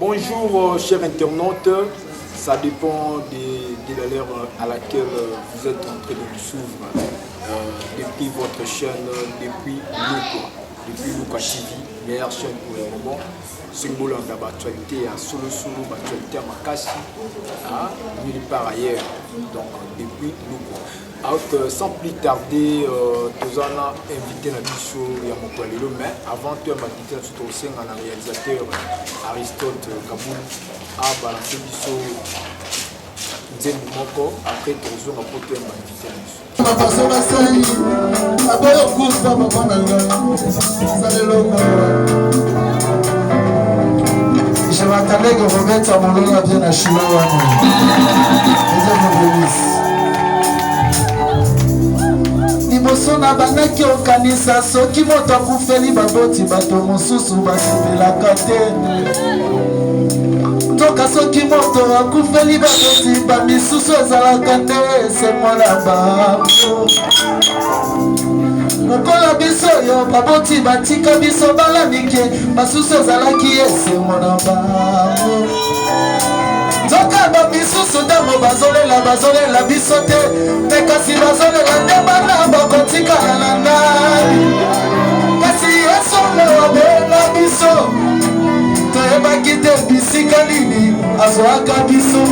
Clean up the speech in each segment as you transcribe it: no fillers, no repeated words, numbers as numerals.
Bonjour chers internautes, ça dépend de l'heure à laquelle vous êtes en train de nous suivre depuis votre chaîne, depuis Luka TV, meilleure chaîne pour le moment. Symbole d'actualité à Solo, actualité à Makassi, nulle part ailleurs, donc depuis Luka. Alors, sans plus tarder, nous allons inviter la bicho Yamokwalilo, mais avant de m'inviter tout un réalisateur Aristote Kaboul à balancer bicho Nzembi Moko, après nous allons apporter m'inviter la bicho. Je m'attendais que Robert Amolona vienne à Chihuahua. Liboso na banaki okanisa soki moto akufeli baboti bato mosusu basepelaka te. Toka soki moto akufeli baboti bamisusu ezalaka te esemona bango. Lokola biso yo baboti batika biso balamike basusu ezalaki esemona bango. Toka bamisusu ntango bazolela biso te me kasi bazolela nde bana bakotikala na nani. Kasi esome obenga biso toyebaki te bisika nini azwaka biso.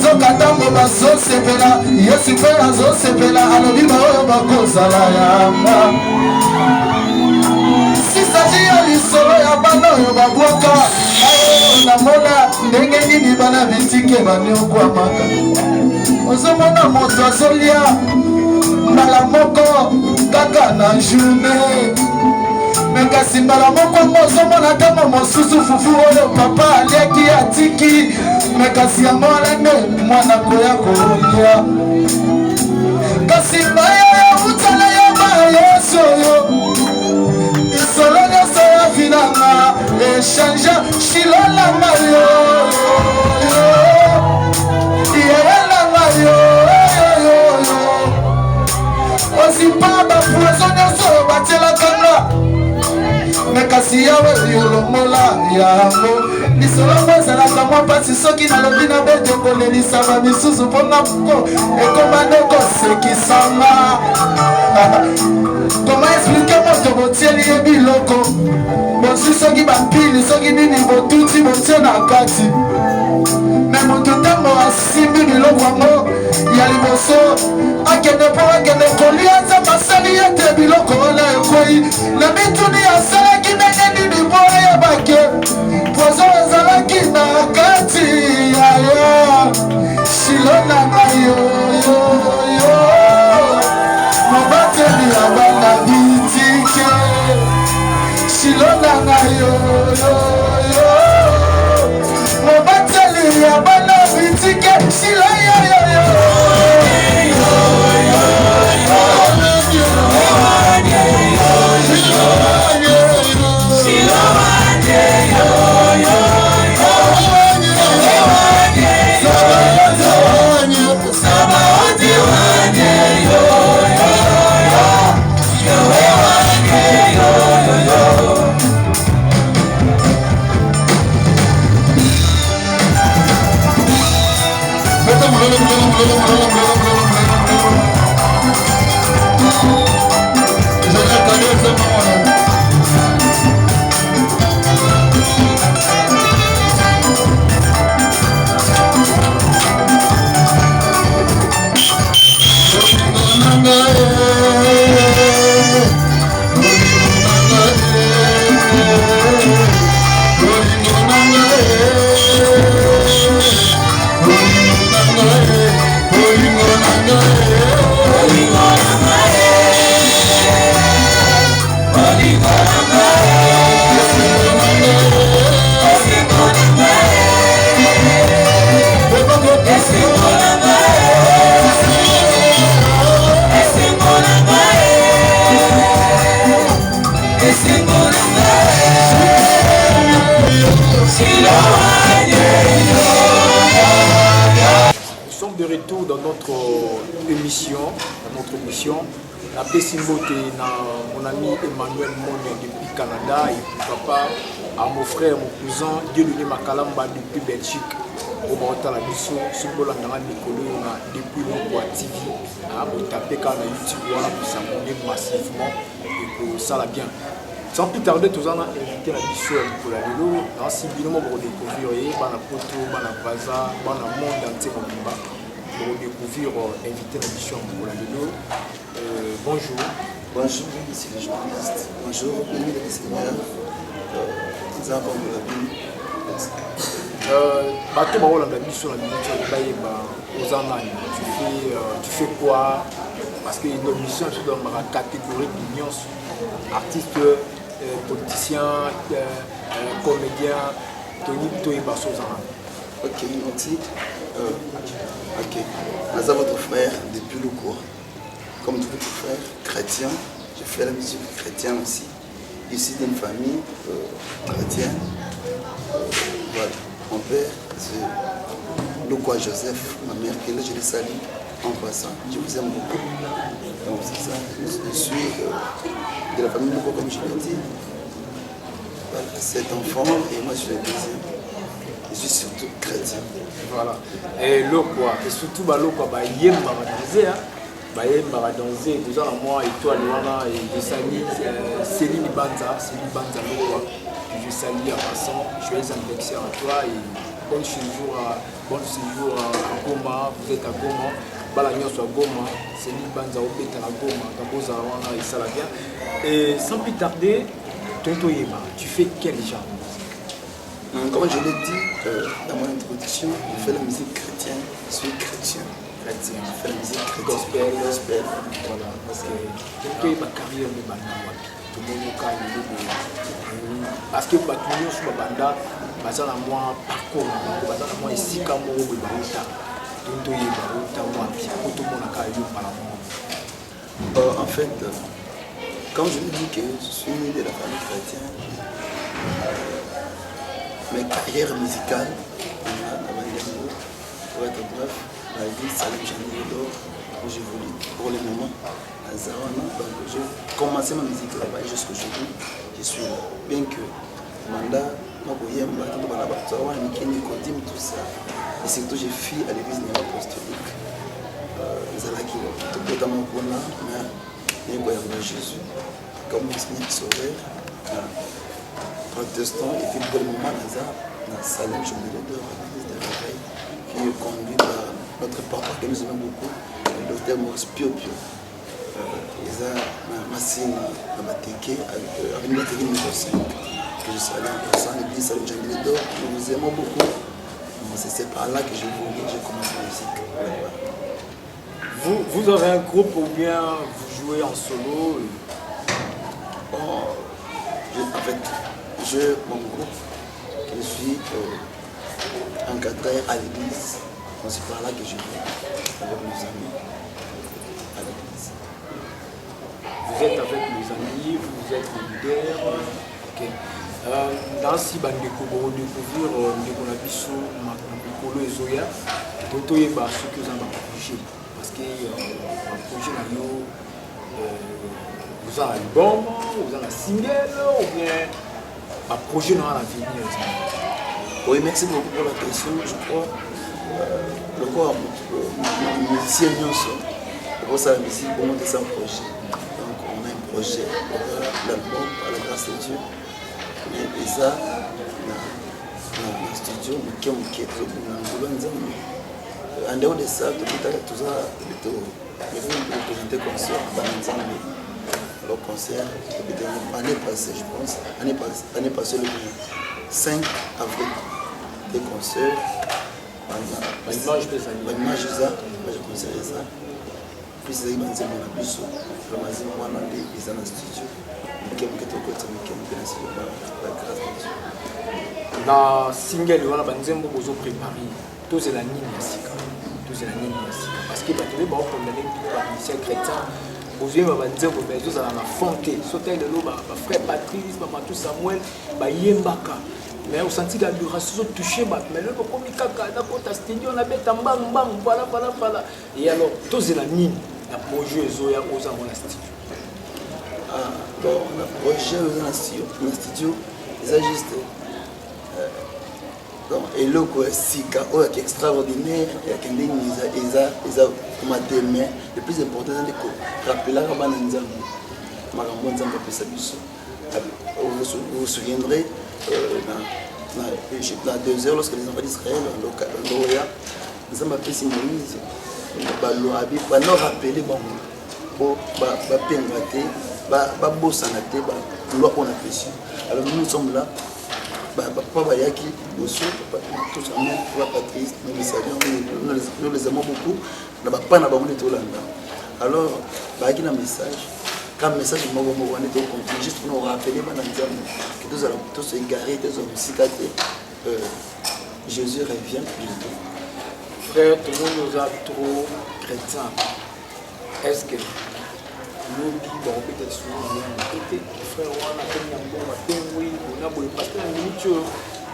Toka ntango bazosepela yesu mpe azosepela alobi baoyo bakozala yamba. Sisaji ya lisolo ya bana oyo babwaka namona ndenge nini bana bitike baniokwamaka. Ozomona moto azolia mbala moko kaka na journée, me kasi mbala moko ngo ozomona ntango mosusu fufu oyo papa aliaki atiki, me kasi yango alenge mwana koya kolia. Kasi maya utala ya mayesu oyo isolo nyonso ya vinanga echange shilolanga yo iyelanga yo ozipa bapoiso nyonso oyo batielakanga, me kasi yawe yolomola yango. Lisolo ezalaka mwa mpasi soki nalobi na bete kolelisa bamisusu mponga moko ekoma nde kosekisanga. Koma explike moto botieli ye biloko bosi soki bampili soki nini botuti botie na kati, me moto ntango asimbi biloko yango ya liboso akende mpo akende kolia nzambe asali ete biloko wana ekoyi na mituni asalaki ndenge nini mpo ayebake pozo ezalaki na kati yaya shilo na ngai yoyoyo mobateli ya bana bitike shilo na ngai yoyoyo mobateli ya bana bitike shilo yoyoyo. Nous sommes de retour dans notre émission, Après Simbote, mon ami Emmanuel Monde depuis Canada et puis papa, à mon frère, mon cousin, Dieu donné Makalamba depuis Belgique. Au Maroc, la mission, Simbola depuis le TV. Vous tapez quand on a YouTube, voilà, pour s'abonner massivement et pour ça la bien. Sans plus tarder, tous en a invité la mission pour la vélo. Dans ce vidéo, pour découvrir, Bana Poto, Bana Baza, Bana Monde entier, pour découvrir, inviter la mission pour la vélo. Bonjour. Bonjour, ici les journalistes. Bonjour, bienvenue les seigneurs. Nous avons de la vie. Bateau Baola la mission, tu fais quoi? Parce que nos missions sont dans la catégorie d'union, artiste, politicien, comédien, Tony Bassozana. Ok, merci. Ok, nous avons votre frère depuis le cours. Comme tous les frères chrétiens, je fais la musique chrétienne aussi. Ici d'une famille chrétienne. Voilà. Mon père, c'est Lokwa Joseph, ma mère, que là je les salue en passant. Je vous aime beaucoup. Donc c'est ça. Je suis de la famille Lokwa, comme je l'ai dit. Voilà, 7 enfants et moi je suis le deuxième. Je suis surtout chrétien. Voilà. Et Lokwa, et surtout Lokwa, il y a danser, vous avez moi et toi, Luana, et je salue Céline Banza, Lokwa. Je salue en passant, joyeux anniversaire à toi et bon séjour à Goma, vous êtes à Goma, Balagnon soit à Goma, Céline Banza au Beta à Goma, Gamboza Wana et ça la bien. Et sans plus tarder, Tonto Yema, tu fais quel genre de musique? Comme je l'ai dit dans mon introduction, je fais la musique chrétienne, je suis chrétien. Je fais la musique chrétienne. Gospel. Voilà, parce que Tonto Yema carrière de Banda, tout le monde parce que Batuño sur Banda, bazala moi parcours, bazala moi ici comme au Bauta, Tonto Yema, Bauta, tout le monde a carrière par la mort. En fait, quand je me dis que je suis né de la famille chrétienne, mes carrières musicales, pour être bref, la vie Salim Janilo, où j'évolue pour le moment à Zawana. Donc j'ai commencé ma musique là-bas et jusqu'aujourd'hui, je suis là. Bien que Manda, tout ça, et surtout j'ai fui à l'église apostolique. Zalaki, tout le temps, mais Jésus, comme le Seigneur Sauveur, protestant, et puis pour le moment, dans Salem, je me l'ai l'église de réveil, qui est conduit par notre papa que nous aimons beaucoup, le docteur Maurice Pio. Ils ont Massine Amateke avec notre église que je suis allé en passant, l'église Salem Jangiledo, nous vous aimons beaucoup. C'est par là que j'ai commencé la musique. Vous avez un groupe ou bien vous jouez en solo? En fait, mon groupe, je suis encadré à l'église. C'est par là que je vais avec mes amis à l'église. Vous êtes avec les amis, vous êtes le leader. Ok. Dans ce bandeko, vous découvrir le biso, Makolo et Zoya, Tonto Yeba, ce que vous avez projet. Parce que un projet vous avez un album, vous avez un single, ou bien un projet dans l'avenir. Oui, merci beaucoup pour la question. Je crois le corps musicien pour ça la musique, pour monter un projet. Donc on a un projet pour l'album, par la grâce de Dieu. Et ça, dans le studio, en dehors de ça, tout ça, je vais vous présenter concert dans le concert l'année passée, je pense. L'année passée, le 5 avril, des concerts. L'image de ça, je conseille ça. Puis c'est mon abisso, le mazin moi dans le studio. Na single wana banzembo bozo préparer tous la nini ya sika parce que bato ba condamner ba musicien chrétien bozo ba banzembo ba zo na fonte sauter de l'eau ba frère Patrice ba Matou Samuel ba yembaka mais au senti l'adoration touché ba mais le comme kaka na kota studio na beta mbang voilà et alors tous la nini na projet ezoya oza mona studio. Ah bon, na projet oza na studio eza juste donc eloko ya sika oyo yaki extraordinaire yaki ndenge eza mateme. Le plus important eza nde korapelaka bana nzambe makambo nzambe apesa biso. Vous vous souviendrez dans 2 heures lorsque les enfants d'Israël loya nzambe apesi Moïse balobi bano rappeler bango po bapenga te babosana te baloi on apesi. Alors nous sommes là papa bayaki aussi tous amour pour Patrice nous les aimons beaucoup na bapa na bango tolanda. Alors bayaki na message quand message moko on est continue juste pour nous rappeler bana nzambe que tous se égarer tous musika te Jésus revient bientôt. Frère, tout le monde nous a trop chrétien. Est-ce que nous vivons peut-être souvent côté frère on a comme un bon matin oui on a beau parce que nous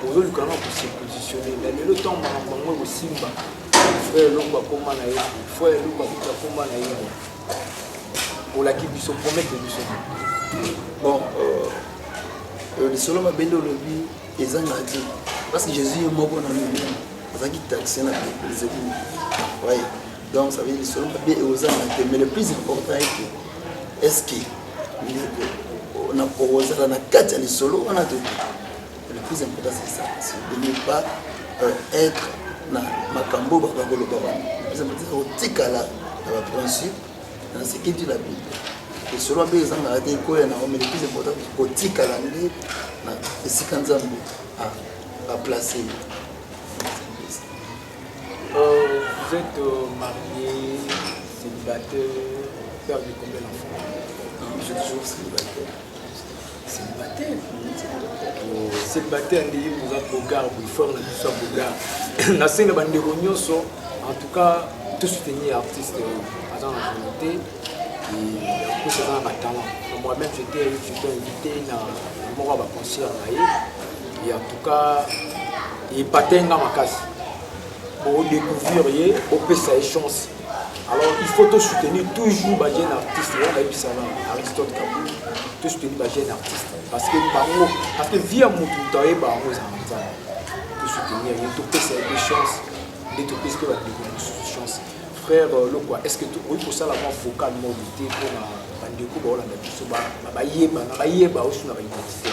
aujourd'hui quand on peut se positionner mais le temps on va simba frère l'homme comment na yé frère l'homme comment na yé pour la qui biso promettre biso bon le solo ma bendo lobi ezanga Dieu parce que Jésus est mort dans le monde parce qu'il taxe na les églises. Ouais. Donc ça veut dire le solo ma bien ezanga mais le plus important est que est-ce que on a proposé la carte à solo on a tout. Le plus important c'est ça, c'est de ne pas être na makambo ba le plus important c'est tikala na principe dans ce qui dit la Bible. Et solo ma bien ezanga raté ko na mais le plus important c'est tikala ndi na esika nzambe à placer. Vous êtes marié, célibataire, père de combien d'enfants? Je suis toujours célibataire. Célibataire? Célibataire, vous êtes Bogar, vous faites la mission Bogar. La scène de en tout cas, tout soutenir artiste à la volonté et pour ça, dans talent. Moi-même, j'étais invité dans mon concert et en tout cas, il patin dans ma case. Pour découvrir, pour faire sa chance. Alors il faut te soutenir toujours les jeunes artistes. On a eu ça là, Aristote Kabou, te soutenir les jeunes artistes. Parce que via mon tout temps, il te soutenir, il te faire sa chance, de te faire ce que la chance. Frère, est-ce que tu pour ça la voix vocale mobilité pour la bandeko ba olanda biso ba yeba aussi na ba identité.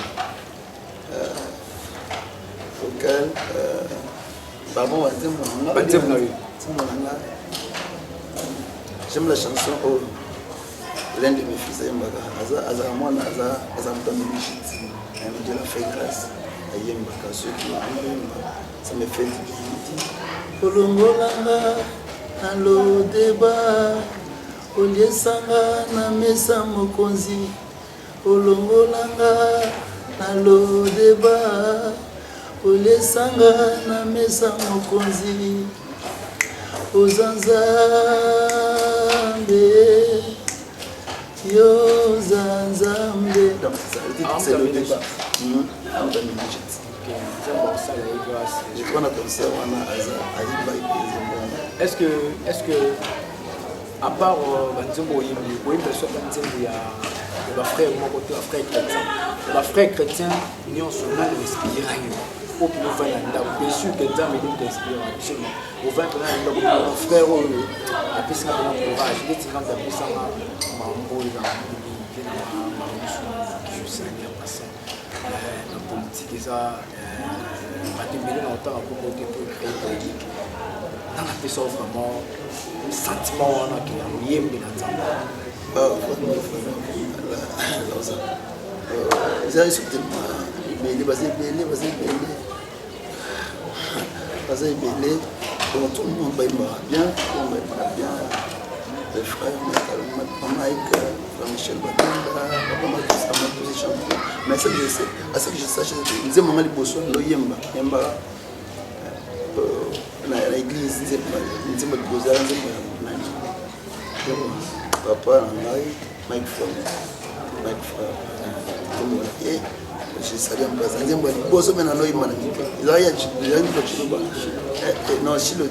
Vocal Pardon, j'aime la chanson oh, l'un de mes fils Dieu l'a fait grâce ça me fait du Olongolanga alo débat oliesanga na mesa mokonzi Olongolanga alo débat olesanga na mesa mokonzi ozanzambe yo zanzambe. Donc c'est le débat. Je crois que concert est-ce que à part Banzembo oui personne Banzembo il y a frère mon côté frère chrétien union sur l'inspiration pour que nous voyons bien sûr que Dieu nous inspire au vent mon frère a pu se faire courage il est grand d'après ça mambo là je sais bien passé la politique ça va te mêler dans le temps pour créer politique dans la personne vraiment sentiment on a qui est lié mais dans ça ils sont belé basé belé donc tout le monde va bien les frères Mike Michel Batanda papa Matissa tous champions mais ça je sais à ce que je sache ils aiment maman liboso lo yemba na église ils aiment liboso papa Mike je savais pas ça nzembo liboso mena no imana il y a une non chilo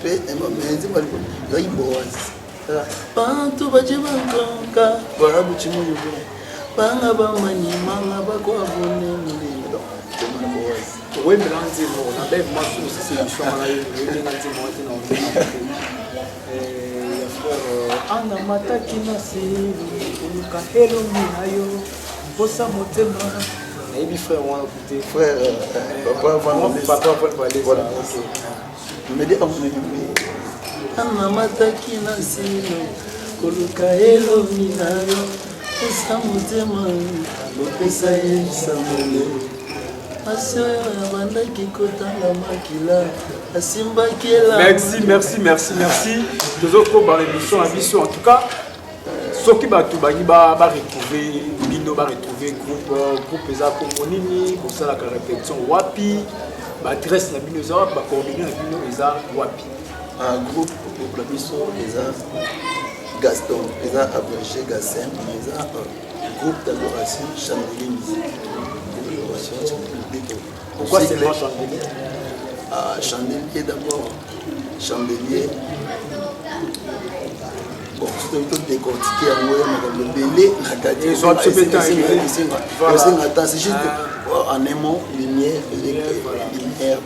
pe mais nzembo liboso Bantu baje bantonka barabu chimunyu banga bamanyimanga bakwabone mulilo Oui, mais là, on a bien marché aussi, c'est une chambre là, il y a un petit moment qui Ana mataki na silu, uluka hello minayo, bossa motema. Et puis frère, on a écouté. Frère, papa va parler. Voilà. Me dit Ana mataki na silu, uluka hello minayo, bossa motema. Bopesa ye samole. Merci. Toujours pour l'émission en tout cas. Ce qui va retrouver Bino va retrouver groupe Eza Komonini pour ça la répétition Wapi adresse la Bino Eza va coordonner la Bino Eza Wapi. Un groupe pour la mission Eza Gaston Eza abrégé Gassem Eza groupe d'adoration Chandelier Musique. Pourquoi c'est le chandelier? Chandelier d'abord. Chandelier. Bon, tout est décortiqué à moi, mais le belé, ils ont accepté c'est juste en aimant lumière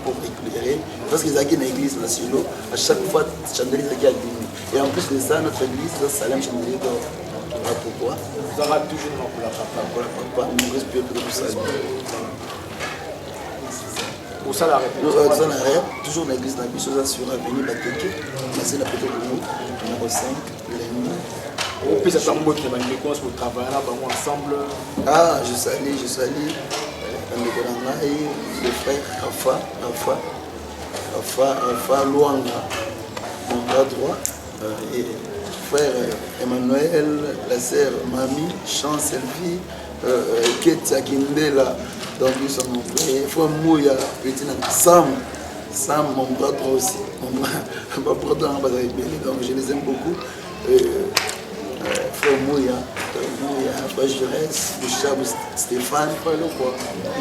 pour éclairer. Parce qu'ils ont une église nationale, à chaque fois, chandelier est allumé. Et en plus de ça, notre église, c'est Salem Chandelier d'or. Pourquoi? Vous avez toujours pour la papa. Pour la papa, on respire pour tout ça. Pour ça, la répétition. Toujours l'église de la Bissosa sur l'avenue Bateke, c'est la petite route, numéro 5, l'ennemi. On peut s'attendre pour travailler là ensemble. Ah, je salue le frère Rafa Luanga, mon bras droit, et frère Emmanuel, la sœur Mami, Chance Elvie, Ketia Kindela, donc ils sont mon frère, frère Mouya, petit Sam, mon bras droit aussi, mon bras droit, donc je les aime beaucoup. Frère Mouya, frère Jérès, Bouchab, Stéphane,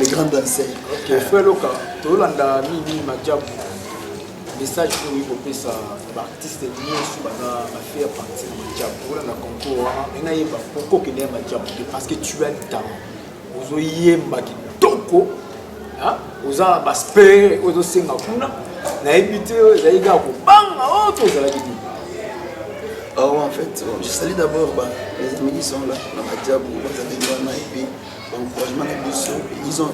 les grands danseurs. Ok, frère Loka, tu as mis Madjab, message pour lui, ça, l'artiste est bien sur la faire partie de Madjab. Tu as un concours, pourquoi tu es Madjab? Parce que tu as le talent. Vous avez un toko, vous avez un spé, vous avez un kuna, vous avez un alors en fait, je salue d'abord les amis qui sont là, dans ma diable, et puis l'encouragement ils ont,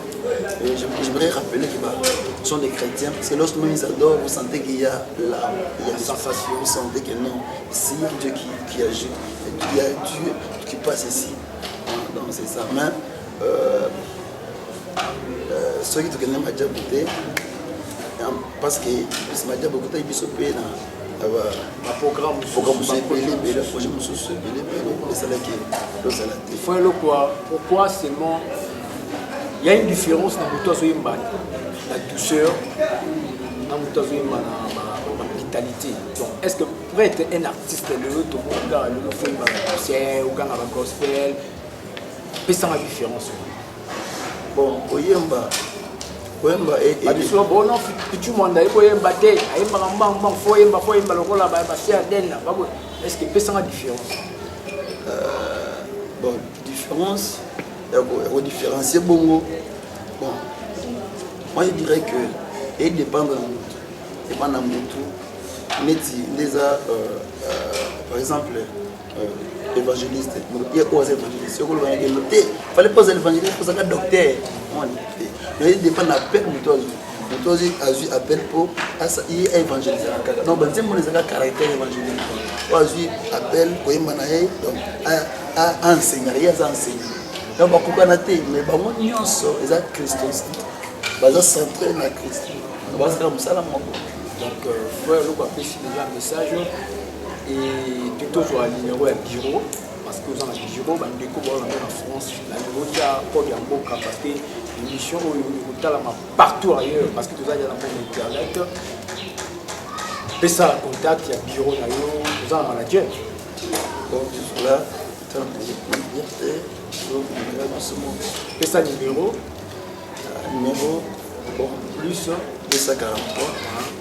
j'aimerais rappeler qu'ils sont des chrétiens, parce que lorsque ils adorent, vous sentez qu'il y a la sensation, vous sentez que non, ici il y a Dieu qui agit, il y a Dieu qui passe ici, donc c'est ça. Mais ceux qui te connaissent ma diable, parce que ma diable, ils sont payés dans un programme pourquoi seulement il y a une différence dans la douceur, dans la vitalité. Donc, est-ce que pour être un artiste, le gospel, peut ça la différence? Bon, Oyemba. Oyemba et bon non, tu m'as dit Oyemba te, Oyemba ngamba, Oyemba lokola ba c'est adena. Est-ce que peut ça la différence? Bon, différence, il faut différencier bongo. Bon, moi je dirais que il dépend de tout. Déjà, par exemple, évangéliste, il y a quoi évangéliste? Il fallait pas évangéliste pour ça que docteur. Mais il dépend de l'appel de toi. Toi aussi, a appel pour y évangéliser. Donc, c'est mon caractère évangélique. Toi aussi, appel pour y manager, donc à enseigner, il y a enseigner. Donc, on va mais bon, nous sommes des Christos. Nous sommes centrés dans Christ. Nous sommes ça. Donc, frère, nous avons déjà un message et tout sur le numéro à bureau. Parce que vous avez un bureau, vous découvrez en France, la numéro qui a pas de parce que l'émission est partout ailleurs, parce que vous avez dans internet. Et ça, contact, il y a un bureau, vous avez un manager. Donc, là, tu as et ça, numéro bon, plus 243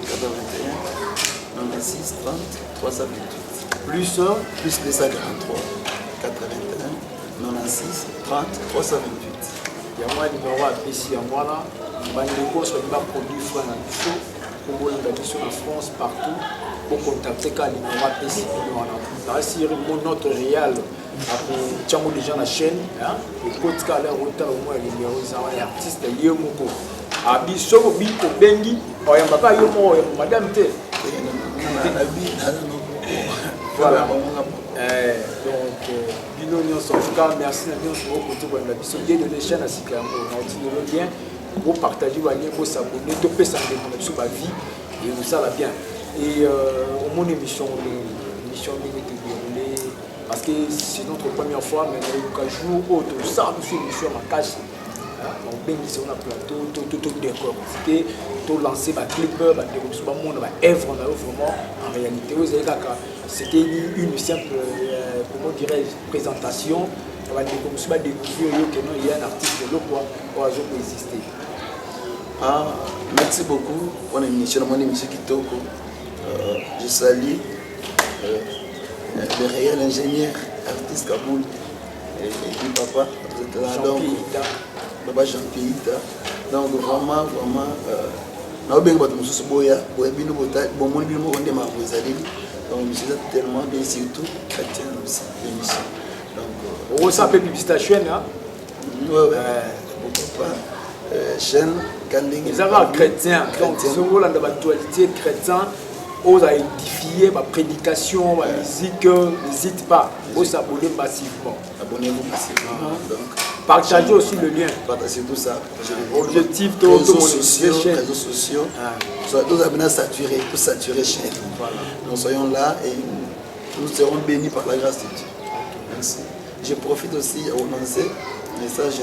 81 96 30 328. Plus 243 81 96 30 328. Il y a un numéro à ici à moi là. Bandeko sur les produits francs en dessous. Pour en France, partout. Pour contacter quand le numéro à ici. Là, mon notre réel. Après, tu as déjà la chaîne. Et quand tu as l'air autant au moins les numéros, les artistes, il y a beaucoup. Abisso, Biko, Bengi, or Papa Yomo, Madame T. Voilà. Donc, Binonion, en tout cas, merci à nous pour côté de la mission de l'échelle à Sikamo. On bien pour partager, pour s'abonner, de faire sa sur ma vie et ça va bien. Et mon émission déroulée parce que c'est notre première fois, mais il y a un jour où tout ça, nous sommes sur ma cage. On bénit sur un plateau, tout décor. C'était tout lancé, ma clip, ma œuvre, vraiment en réalité. C'était une simple, comment dirais-je, présentation. On va découvrir qu'il y a un artiste de l'eau pour exister. Merci beaucoup pour l'émission, mon émission Kitoko. Je salue le réel ingénieur, artiste Kaboul et papa. Papa Jean-Pierre. Donc vraiment, donc je suis tellement bien, surtout chrétien aussi, l'émission. Donc, ça peut publicité chaîne, hein? Ouais. Pourquoi pas? Chaîne, Kanding. Ils sont chrétiens. Donc, si vous voulez dans l'actualité chrétien, vous avez édifié ma prédication, ma musique, n'hésitez pas, vous s'abonner massivement. Abonnez-vous massivement. Donc, partagez aussi le lien. Partagez tout ça. Objectif de réseaux sociaux. Nous avons saturé chaîne. Voilà. Nous soyons là et nous serons bénis par la grâce de Dieu. Merci. Je profite aussi à annoncer un message.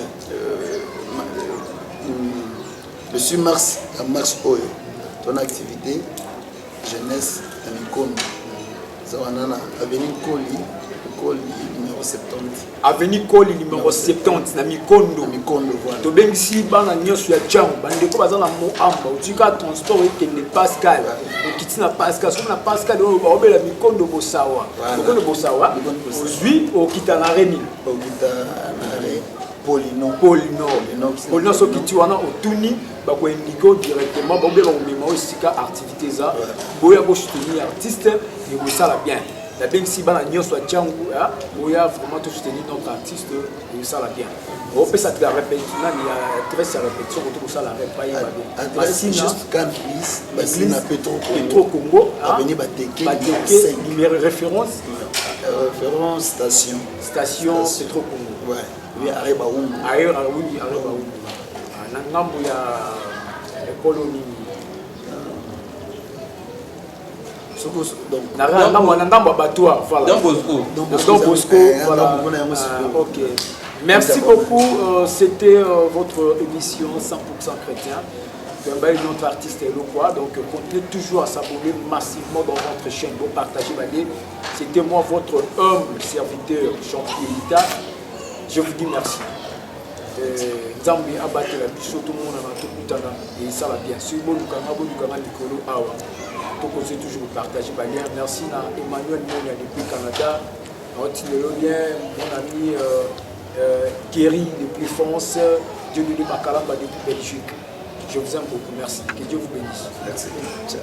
Monsieur Mars Oyo, ton activité jeunesse à Mikono. Zawanana, Avenue Koli, numéro 70. Avenue Koli, numéro 70, na Mikondo. Voilà. To bengisi bana nyoso ya Tchang, bandeko bazana mo amba, utika transport ekende Pascal. Okitina Pascal, so na Pascal o ba obela Mikondo bosawa. Mikondo bosawa. Ozui okita na Reni. Okita na Reni. Polino so kiti wana otuni ba ko indico directement ba obela ko mema osika activité za. Boya ko soutenir artiste et vous ça la bien. La bien si bana nyoso ya Tchangu, boya vraiment tout soutenir notre artiste et ça la bien. On peut ça la répétition, il y a très sa répétition pour ça la répétition. Massina juste quand plus Massina Petro Congo, avenue Bateke, numéro référence station Petro Congo. Ouais. Oui, Areba Oum. Areba Oum. Nangambo ya colonie. Donc Nangambo Batoua, voilà. Dans Bosco, voilà. OK. Merci beaucoup. C'était votre émission 100% chrétien. Notre artiste est loquois, donc continuez toujours à s'abonner massivement dans votre chaîne, vous partagez ma ligne. C'était moi, votre humble serviteur, Jean-Pierre. Je vous dis merci. Zambi abattre la biche, tout le monde a tout le et ça va bien. Si vous avez Nicolo Awa, pour continuer toujours à partager ma ligne. Merci à Emmanuel Monia depuis Canada, notre mon ami Kerry depuis France, Dieu nous dit Makalamba depuis Belgique. Je vous aime beaucoup, merci. Que Dieu vous bénisse. Merci. Ciao.